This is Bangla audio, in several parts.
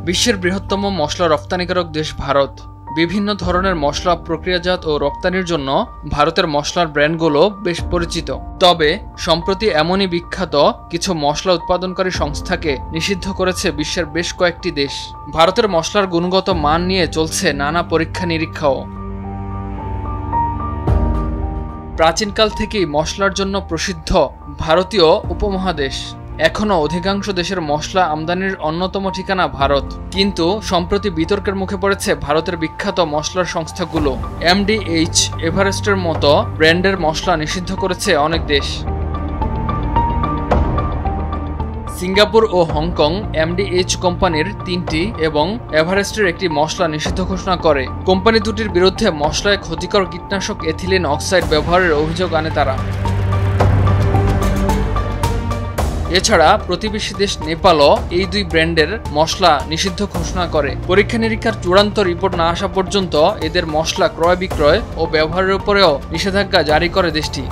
বিশ্বের বৃহত্তম মশলা রপ্তানিকারক দেশ ভারত। বিভিন্ন ধরনের মশলা প্রক্রিয়াজাত ও রপ্তানির জন্য ভারতের মশলার ব্র্যান্ডগুলো বেশ পরিচিত। তবে সম্প্রতি এমনই বিখ্যাত কিছু মশলা উৎপাদনকারী সংস্থাকে নিষিদ্ধ করেছে বিশ্বের বেশ কয়েকটি দেশ। ভারতের মশলার গুণগত মান নিয়ে চলছে নানা পরীক্ষা নিরীক্ষাও। প্রাচীনকাল থেকেই মশলার জন্য প্রসিদ্ধ ভারতীয় উপমহাদেশ। এখনও অধিকাংশ দেশের মশলা আমদানির অন্যতম ঠিকানা ভারত। কিন্তু সম্প্রতি বিতর্কের মুখে পড়েছে ভারতের বিখ্যাত মশলার সংস্থাগুলো। MDH, এভারেস্টের মতো ব্র্যান্ডের মশলা নিষিদ্ধ করেছে অনেক দেশ। সিঙ্গাপুর ও হংকং MDH কোম্পানির 3টি এবং এভারেস্টের একটি মশলা নিষিদ্ধ ঘোষণা করে। কোম্পানি দুটির বিরুদ্ধে মশলায় ক্ষতিকর কীটনাশক এথিলিন অক্সাইড ব্যবহারের অভিযোগ আনে তারা। এছাড়া প্রতিবেশী দেশ নেপালও এই দুই ব্র্যান্ডের মশলা নিষিদ্ধ ঘোষণা করে। পরীক্ষা নিরীক্ষার চূড়ান্ত রিপোর্ট না আসা পর্যন্ত এদের মশলা ক্রয় বিক্রয় ও ব্যবহারের উপরেও নিষেধাজ্ঞা জারি করে দেশটি।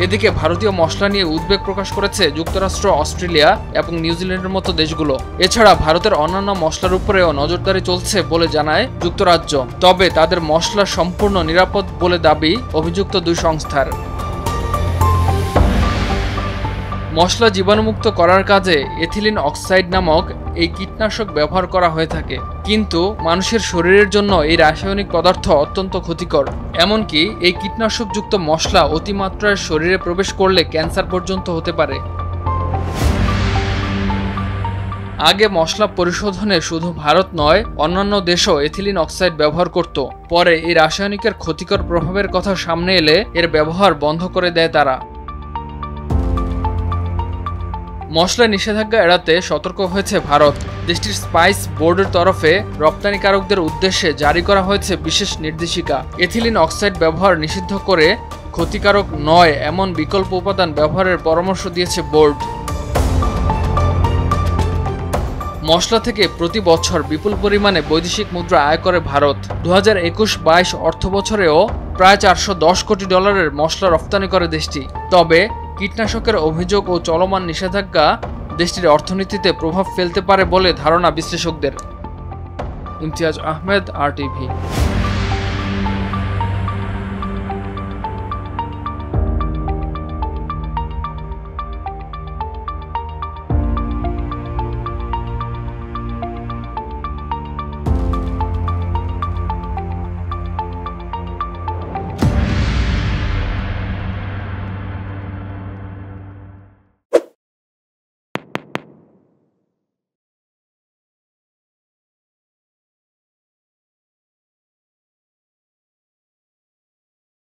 এদিকে ভারতীয় মশলা নিয়ে উদ্বেগ প্রকাশ করেছে যুক্তরাষ্ট্র, অস্ট্রেলিয়া এবং নিউজিল্যান্ডের মতো দেশগুলো। এছাড়া ভারতের অন্যান্য মশলার উপরেও নজরদারি চলছে বলে জানায় যুক্তরাজ্য। তবে তাদের মশলা সম্পূর্ণ নিরাপদ বলে দাবি অভিযুক্ত দুই সংস্থার। মশলা জীবাণুমুক্ত করার কাজে এথিলিন অক্সাইড নামক এই কীটনাশক ব্যবহার করা হয়ে থাকে। কিন্তু মানুষের শরীরের জন্য এই রাসায়নিক পদার্থ অত্যন্ত ক্ষতিকর। এমনকি এই কীটনাশকযুক্ত মশলা অতিমাত্রায় শরীরে প্রবেশ করলে ক্যান্সার পর্যন্ত হতে পারে। আগে মশলা পরিশোধনে শুধু ভারত নয়, অন্যান্য দেশও এথিলিন অক্সাইড ব্যবহার করত। পরে এই রাসায়নিকের ক্ষতিকর প্রভাবের কথা সামনে এলে এর ব্যবহার বন্ধ করে দেয় তারা। মশলা নিষেধাজ্ঞা এড়াতে সতর্ক হয়েছে ভারত। দেশটির স্পাইস বোর্ডের তরফে রপ্তানিকারকদের উদ্দেশ্যে জারি করা হয়েছে বিশেষ নির্দেশিকা। এথিলিন অক্সাইড ব্যবহার নিষিদ্ধ করে ক্ষতিকারক নয় এমন বিকল্প উপাদান ব্যবহারের পরামর্শ দিয়েছে বোর্ড। মশলা থেকে প্রতি বছর বিপুল পরিমাণে বৈদেশিক মুদ্রা আয় করে ভারত। 2021-22 অর্থবছরেও প্রায় $410 কোটি মশলা রপ্তানি করে দেশটি। তবে কীটনাশকের অভিযোগ ও চলমান নিষেধাজ্ঞা দেশটির অর্থনীতিতে প্রভাব ফেলতে পারে বলে ধারণা বিশ্লেষকদের। ইমতিয়াজ আহমেদ, RTV।